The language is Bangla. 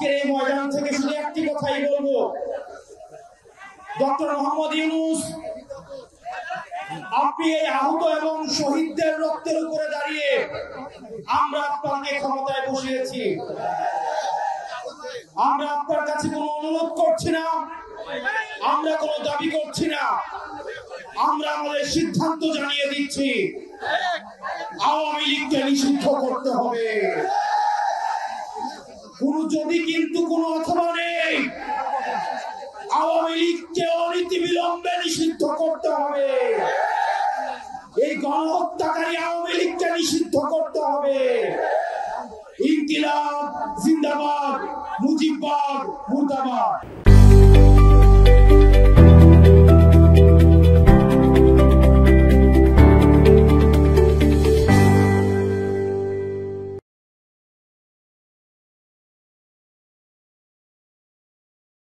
আজকের এই ময়দান থেকে শুধু একটি কথাই বলবো, ডক্টর মোহাম্মদ ইউনূস, আপনি এই আহত এবং শহীদদের রক্তের উপরে দাঁড়িয়ে আমরা আপনাকে ক্ষমতায় বসিয়েছি। আমরা আপনার কাছে কোনো অনুরোধ করছি না, আমরা কোনো দাবি করছি না, আমরা আমাদের সিদ্ধান্ত জানিয়ে দিচ্ছি, আওয়ামী লীগকে নিষিদ্ধ করতে হবে। যদি কিন্তু কোনো অথবা নেই, আওয়ামী লীগকে অনতিবিলম্বে নিষিদ্ধ করতে হবে। এই গণহত্যাকারী আওয়ামী লীগকে নিষিদ্ধ করতে হবে। ইনকিলাব জিন্দাবাদ, মুজিববাদ মুর্দাবাদ।